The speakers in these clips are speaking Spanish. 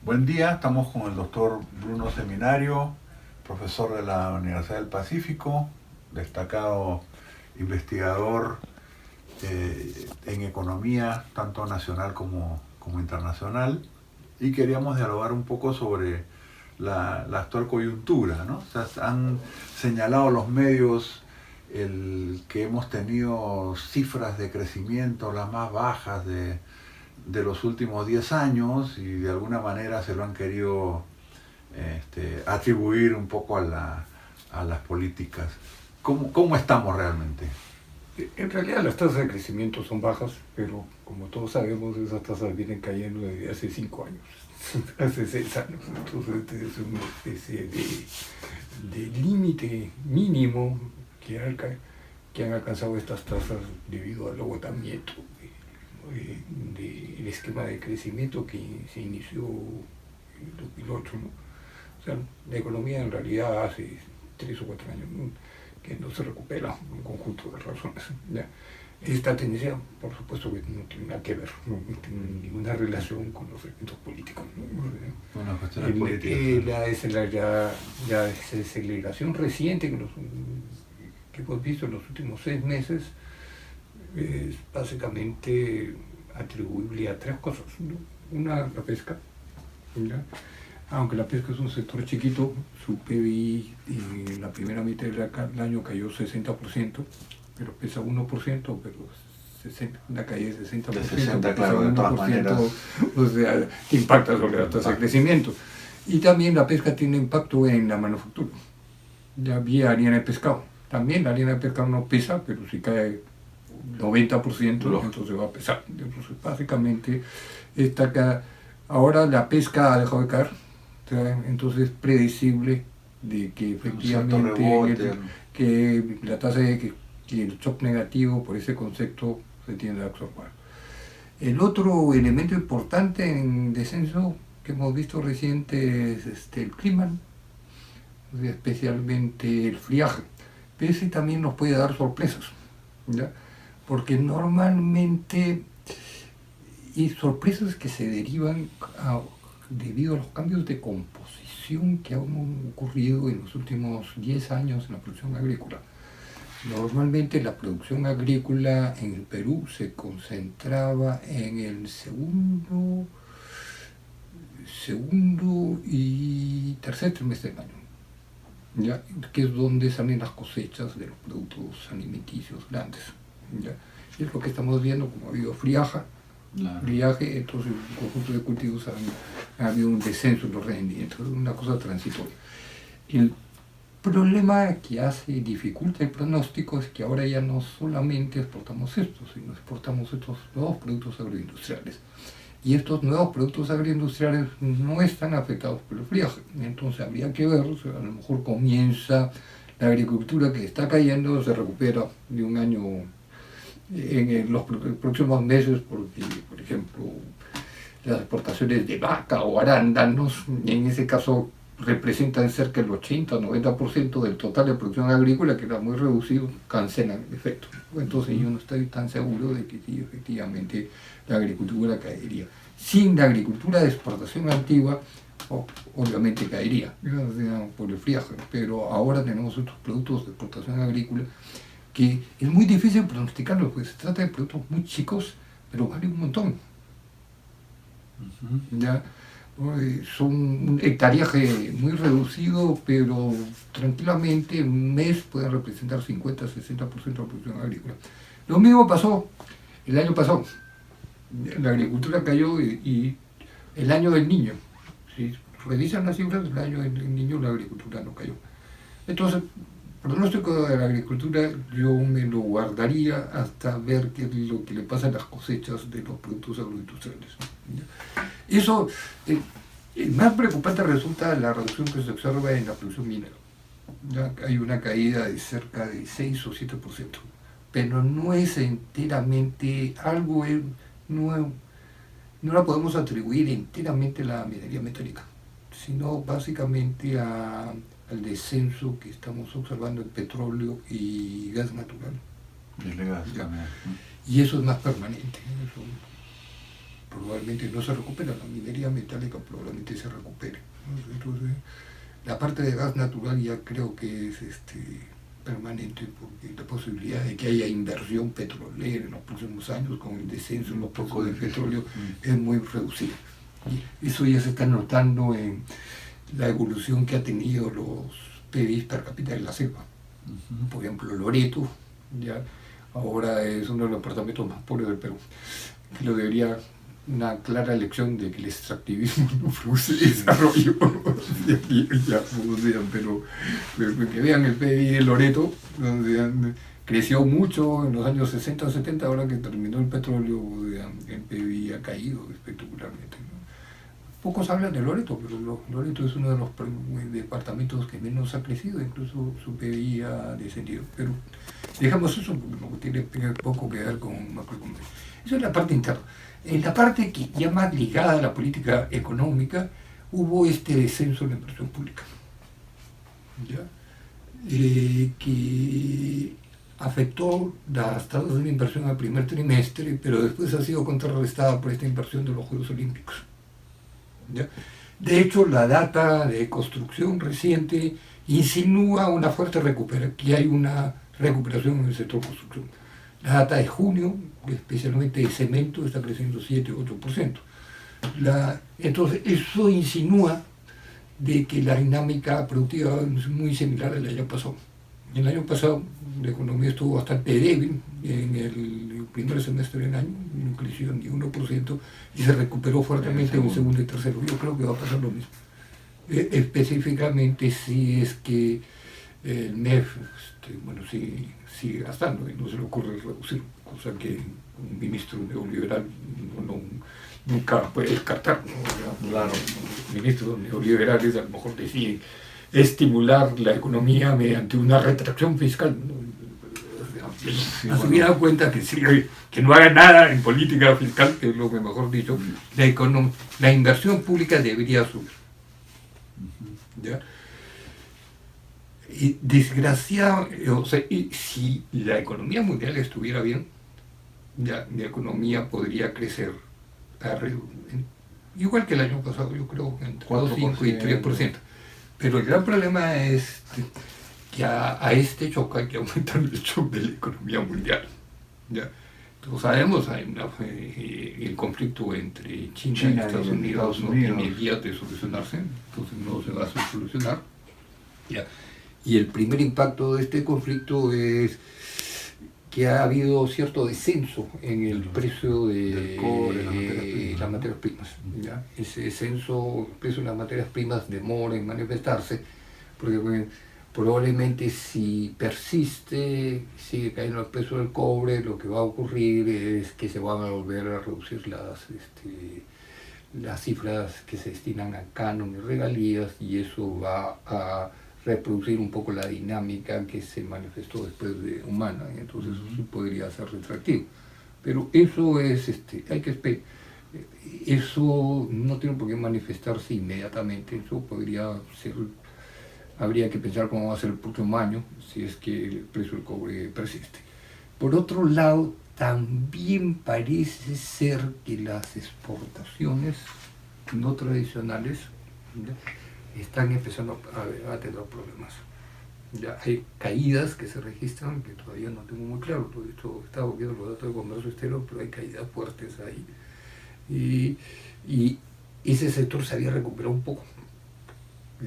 Buen día, estamos con el doctor Bruno Seminario, profesor de la Universidad del Pacífico, destacado investigador en economía, tanto nacional como internacional, y queríamos dialogar un poco sobre la actual coyuntura, ¿no? O sea, han señalado los medios que hemos tenido cifras de crecimiento las más bajas de los últimos 10 años, y de alguna manera se lo han querido atribuir un poco a las políticas. ¿Cómo estamos realmente? En realidad las tasas de crecimiento son bajas, pero como todos sabemos, esas tasas vienen cayendo desde hace 5 años, hace 6 años. Entonces es una especie de límite mínimo que han alcanzado estas tasas debido al agotamiento del esquema de crecimiento que se inició en 2008, ¿no? O sea, la economía en realidad hace 3 o 4 años, ¿no?, que no se recupera un conjunto de razones, ¿ya? Esta tendencia, por supuesto, que no tiene nada que ver, no tiene ninguna relación con los efectos políticos, ¿no? Una cuestión política. La desaceleración reciente que hemos visto en los últimos 6 meses es básicamente atribuible a 3 cosas, ¿no? Una, la pesca, ¿ya? Aunque la pesca es un sector chiquito, su PBI en la primera mitad del año cayó 60%, pero pesa 1%, pero una caída de 60%, de 60, claro, de todas maneras. O sea, que impacta sobre la tasa de crecimiento. Y también la pesca tiene impacto en la manufactura. Ya había harina de pescado. También la harina de pescado no pesa, pero si cae 90%, entonces va a pesar. Entonces, básicamente, ahora la pesca ha dejado de caer. Entonces es predecible de que efectivamente que la tasa que el shock negativo por ese concepto se tiende a absorber. El otro elemento importante en descenso que hemos visto reciente es el clima, especialmente el friaje. Pero ese también nos puede dar sorpresas, ¿ya? Porque normalmente y sorpresas que se derivan debido a los cambios de composición que han ocurrido en los últimos 10 años en la producción agrícola. Normalmente la producción agrícola en el Perú se concentraba en el segundo y tercer trimestre del año, ¿ya? Que es donde salen las cosechas de los productos alimenticios grandes, ¿ya? Y es lo que estamos viendo, como ha habido friaje, entonces el conjunto de cultivos ha habido un descenso en los rendimientos, una cosa transitoria. El problema que dificulta el pronóstico es que ahora ya no solamente exportamos esto, sino exportamos estos nuevos productos agroindustriales. Y estos nuevos productos agroindustriales no están afectados por el friaje. Entonces habría que ver, o sea, a lo mejor comienza la agricultura que está cayendo, se recupera de un año en los próximos meses, porque, por ejemplo, las exportaciones de vaca o arándanos, en ese caso, representan cerca del 80-90% del total de producción agrícola, que era muy reducido, cancelan el efecto. Entonces yo no estoy tan seguro de que sí, efectivamente la agricultura caería. Sin la agricultura de exportación antigua, obviamente caería, por el friaje, pero ahora tenemos otros productos de exportación agrícola que es muy difícil pronosticarlo, porque se trata de productos muy chicos, pero valen un montón. ¿Ya? Son un hectareaje muy reducido, pero tranquilamente en un mes pueden representar 50-60% de la producción agrícola. Lo mismo pasó el año pasado. La agricultura cayó y el año del niño. Si revisan las cifras, el año del niño la agricultura no cayó. Entonces, el pronóstico de la agricultura yo me lo guardaría hasta ver qué es lo que le pasa a las cosechas de los productos agroindustriales. Eso, más preocupante resulta la reducción que se observa en la producción minera. Ya hay una caída de cerca de 6 o 7%, pero no es enteramente algo, no la podemos atribuir enteramente a la minería metálica, sino básicamente al descenso que estamos observando en petróleo y gas natural. Y eso Y eso es más permanente. probablemente no se recupera, la minería metálica probablemente se recupere, ¿no? Entonces, la parte de gas natural ya creo que es permanente, porque la posibilidad de que haya inversión petrolera en los próximos años con el descenso en los precios del petróleo es muy reducida. Y eso ya se está notando en la evolución que ha tenido los PBI per cápita de la selva. Por ejemplo, Loreto, ya ahora es uno de los departamentos más pobres del Perú, que lo debería una clara lección de que el extractivismo no produce desarrollo. Pero que vean el PBI de Loreto, donde creció mucho en los años 60 o 70, ahora que terminó el petróleo, el PBI ha caído espectacularmente, ¿no? Pocos hablan de Loreto, pero Loreto es uno de los departamentos que menos ha crecido, incluso su PBI ha descendido. Pero dejamos eso porque no tiene poco que ver con macroeconomía. Eso es la parte interna. En la parte que ya más ligada a la política económica, hubo este descenso en la inversión pública, ¿ya? Que afectó las tasas de inversión al primer trimestre, pero después ha sido contrarrestada por esta inversión de los Juegos Olímpicos, ¿ya? De hecho, la data de construcción reciente insinúa una fuerte recuperación, que hay una recuperación en el sector construcción. La data de junio, especialmente de cemento, está creciendo 7-8%. Entonces, eso insinúa de que la dinámica productiva es muy similar al año pasado. El año pasado la economía estuvo bastante débil en el primer semestre del año, no creció ni 1%, y se recuperó fuertemente en el segundo y tercero. Yo creo que va a pasar lo mismo. Específicamente si es que el MEF sigue gastando y no se le ocurre reducir, cosa que un ministro neoliberal nunca puede descartar, ¿no? Claro. Los ministros neoliberales a lo mejor deciden estimular la economía mediante una retracción fiscal, ¿no? Se me dado cuenta que no haga nada en política fiscal, que es lo que mejor dicho, la inversión pública debería subir, ¿ya? Y desgraciadamente, si la economía mundial estuviera bien, ya la economía podría crecer igual que el año pasado, yo creo, entre 2,5 y 3%. Pero el gran problema es que a este choque hay que aumentar el shock de la economía mundial, ¿ya? Como sabemos, hay el conflicto entre China y Estados Unidos no tiene vías de solucionarse, entonces no se va a solucionar, ¿ya? Y el primer impacto de este conflicto es que ha habido cierto descenso en el precio del cobre, las materias primas, ¿ya? Ese descenso, el precio de las materias primas demora en manifestarse, porque probablemente si persiste, sigue cayendo el precio del cobre, lo que va a ocurrir es que se van a volver a reducir las cifras que se destinan a canon y regalías, y eso va a reproducir un poco la dinámica que se manifestó después de Humana, y entonces eso sí podría ser retractivo. Pero eso es, hay que esperar. Eso no tiene por qué manifestarse inmediatamente, eso podría ser, habría que pensar cómo va a ser el próximo año si es que el precio del cobre persiste. Por otro lado, también parece ser que las exportaciones no tradicionales, ¿ya?, están empezando a tener problemas. Ya hay caídas que se registran, que todavía no tengo muy claro, todo esto estaba viendo los datos de comercio exterior, pero hay caídas fuertes ahí. Y ese sector se había recuperado un poco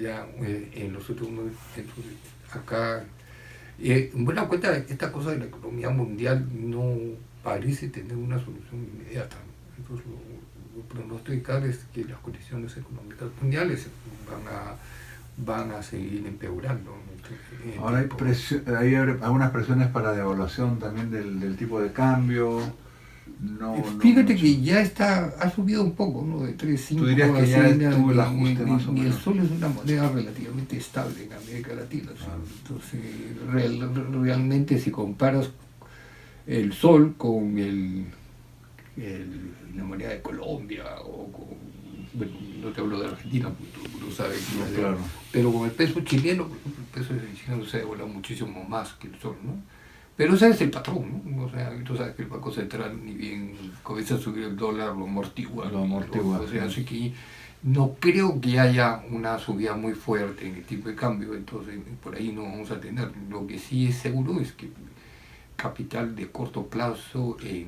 ya en los últimos meses. Acá, en buena cuenta, esta cosa de la economía mundial no parece tener una solución inmediata. Entonces, lo pronosticar es que las condiciones económicas mundiales van a seguir empeorando. Ahora hay algunas presiones para la devaluación también del tipo de cambio. Fíjate que ya ha subido un poco, ¿no? De 3,5 ¿Tú dirías que ya estuvo el ajuste más o menos? menos? El sol es una moneda relativamente estable en América Latina, ¿sí? Entonces, realmente si comparas el sol con la moneda de Colombia o con, bueno, no te hablo de Argentina, porque tú lo sabes, no, claro, pero con el peso chileno, por ejemplo, el peso chileno se ha devaluado muchísimo más que el sol, ¿no? Pero ese es el patrón, ¿no? O sea, tú sabes que el Banco Central, ni bien comienza a subir el dólar, lo amortigua. O sea, así que no creo que haya una subida muy fuerte en el tipo de cambio, entonces por ahí no vamos a tener. Lo que sí es seguro es que capital de corto plazo es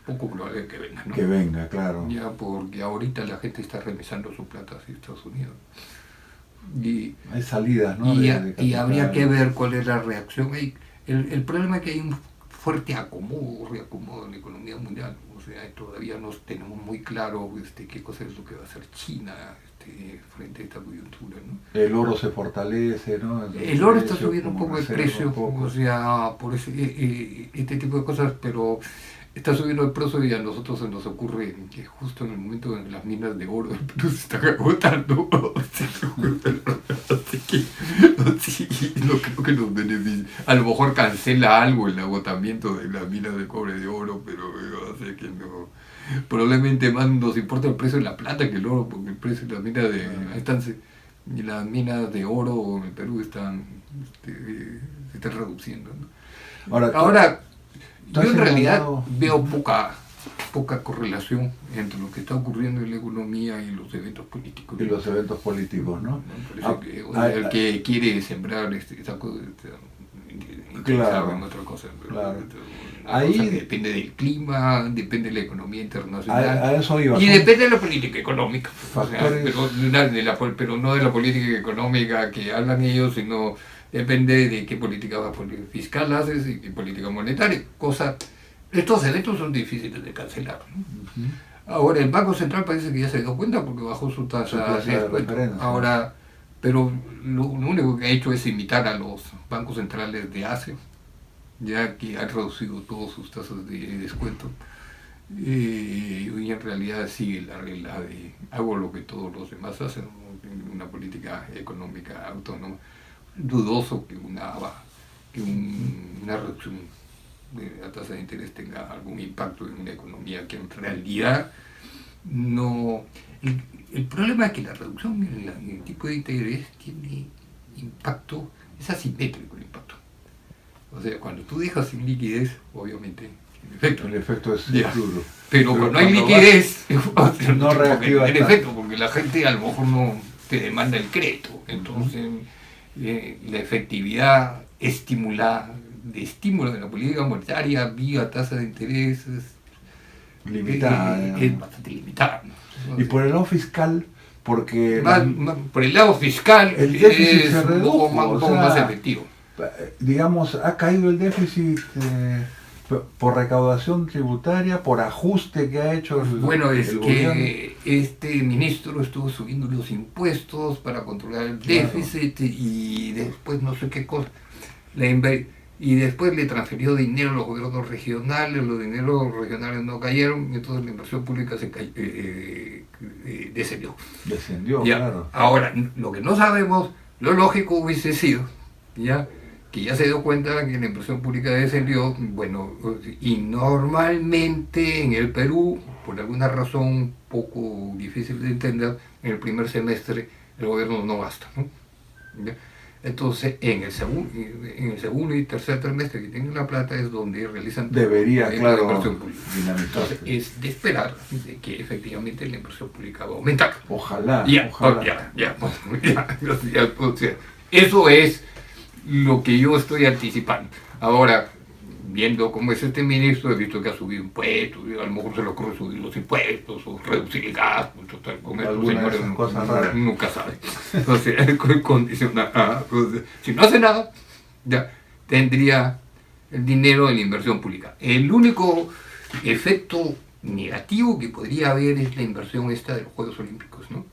poco probable que venga, ¿no? Que venga, claro. Ya, porque ahorita la gente está remesando su plata hacia Estados Unidos. Y, hay salidas, ¿no? Y habría que ver cuál es la reacción. El problema es que hay un fuerte reacomodo en la economía mundial. O sea, todavía no tenemos muy claro qué cosa es lo que va a hacer China frente a esta coyuntura, ¿no? El oro se fortalece, ¿no? El oro está subiendo un poco de precio, o sea, por este tipo de cosas, pero está subiendo el precio y a nosotros se nos ocurre que justo en el momento en que las minas de oro del Perú se están agotando, así que no creo que nos beneficie. A lo mejor cancela algo el agotamiento de las minas de cobre de oro, pero así que no. Probablemente más nos importa el precio de la plata que el oro, porque el precio de las minas las minas de oro en el Perú se están reduciendo, ¿no? Ahora yo en realidad veo poca correlación entre lo que está ocurriendo en la economía y los eventos políticos. Y los eventos políticos, ¿no? El que quiere sembrar esa cosa, claro, en otra cosa. Claro. Ahí cosa que depende del clima, depende de la economía internacional. A eso iba. Y depende de la política económica. Factores... pero no de la política económica que hablan ellos, sino depende de qué política fiscal haces y qué política monetaria. Estos eventos son difíciles de cancelar, ¿no? Uh-huh. Ahora, el Banco Central parece que ya se dio cuenta porque bajó su tasa de referencia. Ahora, pero lo único que ha hecho es imitar a los bancos centrales de Asia, ya que han reducido todas sus tasas de descuento. Y en realidad sigue la regla de hago lo que todos los demás hacen, una política económica autónoma. Dudoso que una reducción de la tasa de interés tenga algún impacto en una economía que en realidad no... El problema es que la reducción en el tipo de interés tiene impacto, es asimétrico el impacto. O sea, cuando tú dejas sin liquidez, obviamente, el efecto es duro. Pero cuando hay liquidez, no reactiva el efecto, porque la gente a lo mejor no te demanda el crédito. Entonces, la efectividad de estímulo de la política monetaria vía tasa de interés limitada, es bastante limitada, ¿no? Y por el lado fiscal, porque por el lado fiscal el déficit se redujo, un poco más efectivo. Digamos, ha caído el déficit por recaudación tributaria, por ajuste que ha hecho el gobierno. Que este ministro estuvo subiendo los impuestos para controlar el déficit, y después no sé qué cosa, y después le transfirió dinero a los gobiernos regionales, los dineros regionales no cayeron, y entonces la inversión pública descendió. Claro. Ahora, lo que no sabemos, lo lógico hubiese sido, que ya se dio cuenta que la inversión pública descendió, bueno, y normalmente en el Perú, por alguna razón un poco difícil de entender, en el primer semestre el gobierno no gasta, ¿no? ¿Ya? Entonces, en el segundo y tercer trimestre que tienen la plata es donde realizan la inversión pública. Entonces, es de esperar de que efectivamente la inversión pública va a aumentar. Ojalá. Eso es lo que yo estoy anticipando. Ahora, viendo cómo es este ministro, he visto que ha subido impuestos, a lo mejor se le ocurre subir los impuestos o reducir el gasto, con estos señores nunca saben. Entonces, si no hace nada, ya tendría el dinero de la inversión pública. El único efecto negativo que podría haber es la inversión esta de los Juegos Olímpicos, ¿no?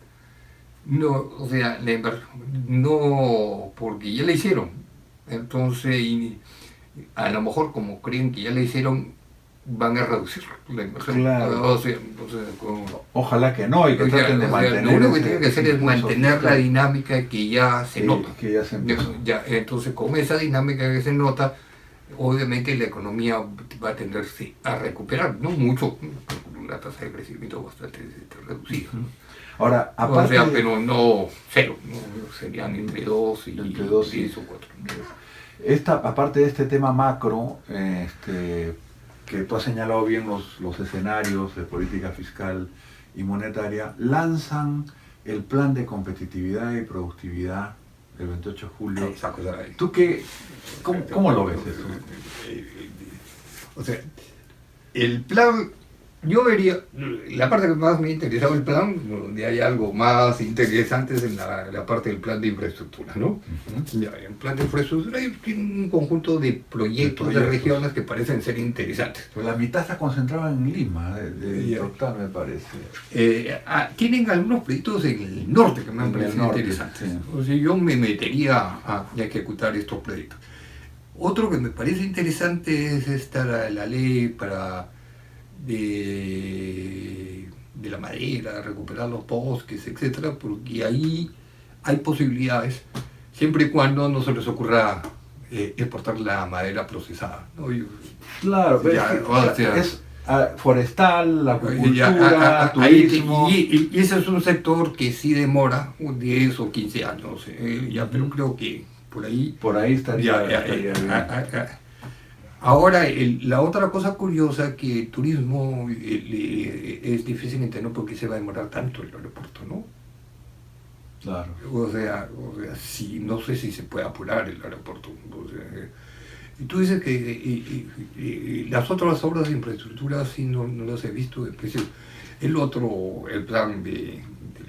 No, o sea, la inversión, no, porque ya la hicieron. Entonces, a lo mejor como creen que ya la hicieron, van a reducir la inversión. Claro. Ojalá que no, y que traten de mantener. Lo único que tienen que hacer es mantener la dinámica que ya se nota. Que ya se empezó. Entonces, con esa dinámica que se nota, obviamente la economía va a tenderse a recuperar, no mucho, la tasa de crecimiento bastante reducida. Ahora, aparte pero no cero, ¿no? Serían entre 2 y 3 o 4. Aparte de este tema macro, que tú has señalado bien los escenarios de política fiscal y monetaria, lanzan el plan de competitividad y productividad del 28 de julio. Esa cosa. ¿Tú cómo lo ves eso? O sea, el plan, yo vería, la parte que más me interesaba el plan, donde hay algo más interesante es en la parte del plan de infraestructura, ¿no? Uh-huh. Ya, el plan de infraestructura tiene un conjunto de proyectos de regiones que parecen ser interesantes. Pues la mitad está concentrada en Lima, total me parece. Tienen algunos proyectos en el norte que me han parecido interesantes. Sí. O sea, yo me metería a ejecutar estos proyectos. Otro que me parece interesante es la ley de la madera, recuperar los bosques, etcétera, porque ahí hay posibilidades, siempre y cuando no se les ocurra exportar la madera procesada, ¿no? Claro, es forestal, la agricultura, turismo. Y ese es un sector que sí demora 10 o 15 años, pero creo que por ahí estaría bien. Ahora, la otra cosa curiosa que el turismo es difícil entender por qué se va a demorar tanto el aeropuerto, ¿no? Claro. O sea no sé si se puede apurar el aeropuerto. Y tú dices que las otras obras de infraestructura sí no las he visto. El plan de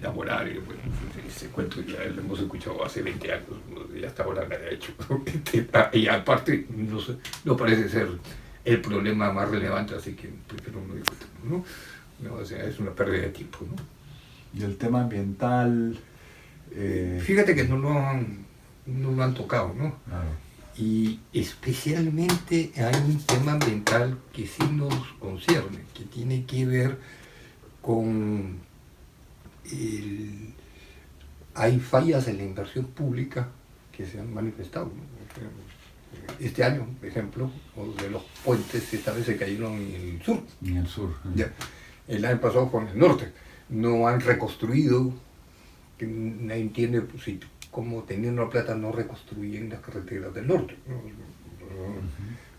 laboral, bueno, ese cuento ya lo hemos escuchado hace 20 años, y hasta ahora nadie ha hecho. Y aparte, no parece ser el problema más relevante, así que prefiero no discutirlo, ¿no? O sea, es una pérdida de tiempo, ¿no? Y el tema ambiental... Fíjate que no lo han tocado, ¿no? Claro. Y especialmente hay un tema ambiental que sí nos concierne, que tiene que ver con... hay fallas en la inversión pública que se han manifestado, ¿no? Este año, por ejemplo, de los puentes esta vez se cayeron en el sur. En el sur. Ya. El año pasado fue en el norte. No han reconstruido, que nadie entiende pues, cómo teniendo la plata no reconstruyen las carreteras del norte, ¿no?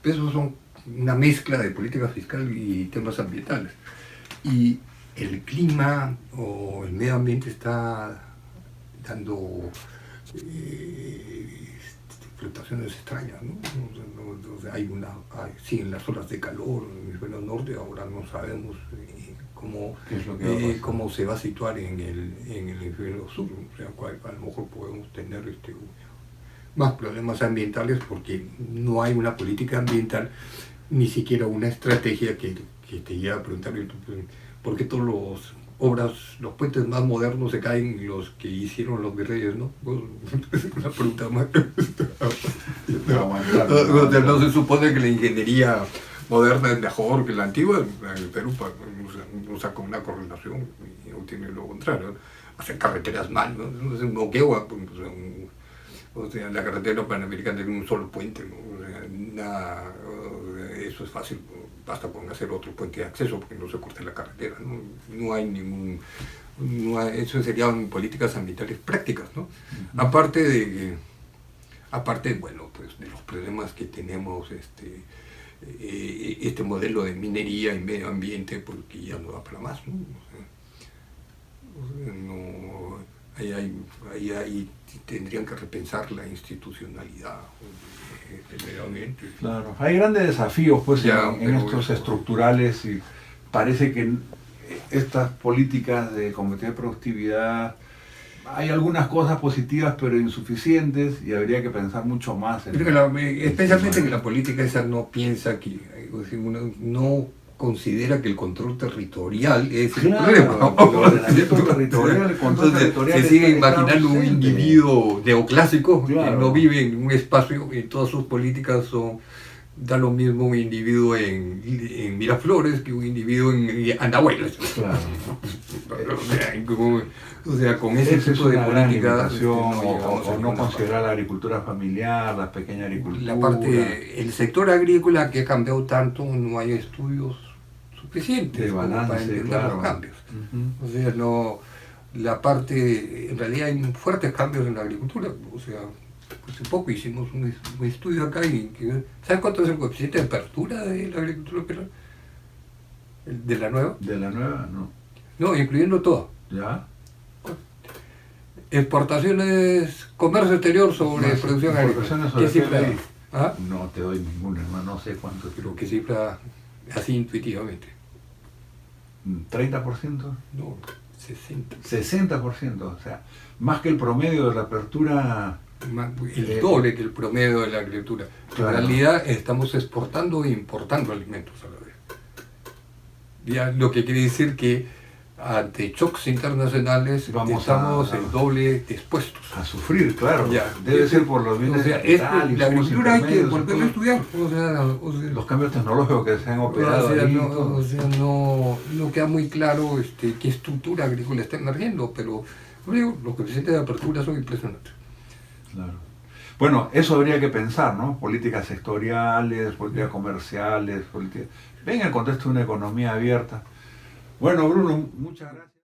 Pero eso son una mezcla de política fiscal y temas ambientales. Y el clima o el medio ambiente está dando fluctuaciones extrañas, ¿no? En las horas de calor en el hemisferio norte ahora no sabemos cómo se va a situar en el hemisferio sur. O sea, a lo mejor podemos tener más problemas ambientales porque no hay una política ambiental, ni siquiera una estrategia que te lleve a preguntar ¿por qué todos los puentes más modernos se caen los que hicieron los virreyes, ¿no? Una pregunta más. No se supone que la ingeniería moderna es mejor que la antigua. En el Perú no saca una correlación y obtiene lo contrario. Hacer carreteras mal, ¿no? En Moquegua, o sea, la carretera panamericana tiene un solo puente, ¿no? O sea, eso es fácil, basta con hacer otro puente de acceso porque no se corta la carretera, ¿no? No hay eso serían políticas ambientales prácticas, ¿no? Uh-huh. Aparte, bueno, pues de los problemas que tenemos, este modelo de minería y medio ambiente, porque ya no da para más, ¿no? Ahí tendrían que repensar la institucionalidad del medio ambiente. Claro, hay grandes desafíos pues en estos estructurales y parece que estas políticas de competitividad y productividad hay algunas cosas positivas pero insuficientes y habría que pensar mucho más especialmente que la política esa no piensa que uno no considera que el control territorial es el problema. El control territorial se sigue imaginando un individuo neoclásico que no vive en un espacio y todas sus políticas da lo mismo un individuo en Miraflores que un individuo en Andahuaylas. Claro. O sea, con ese tipo de políticas o no considerar la agricultura familiar, la pequeña agricultura. El sector agrícola que ha cambiado tanto, no hay estudios suficientes de balance, para entender los cambios. Uh-huh. O sea, en realidad hay fuertes cambios en la agricultura. O sea, Hace poco hicimos un estudio acá y ¿sabes cuánto es el coeficiente de apertura de la agricultura peruana? ¿De la nueva? ¿De la nueva? No. No, incluyendo todo. ¿Ya? Exportaciones, comercio exterior sobre Más producción agrícola. exportaciones sobre ¿Qué cifra? PBI. ¿Ah? No te doy ninguna, hermano, no sé cuánto Pero quiero. ¿qué cifra así intuitivamente? ¿30%? No, 60. 60%, o sea, más que el promedio de la apertura. El doble que el promedio de la agricultura. Claro. En realidad estamos exportando e importando alimentos a la vez. Ya, lo que quiere decir que ante shocks internacionales estamos el doble expuestos. A sufrir, claro. Ya. Debe ser por los bienes O sea, capitales, la agricultura hay que intermedios, volverla a estudiar. O sea, los cambios tecnológicos que se han operado ahí, no queda muy claro qué estructura agrícola está emergiendo, pero digo, los coeficientes de apertura son impresionantes. Claro. Bueno, eso habría que pensar, ¿no? Políticas sectoriales, políticas comerciales, en el contexto de una economía abierta. Bueno, Bruno, muchas gracias.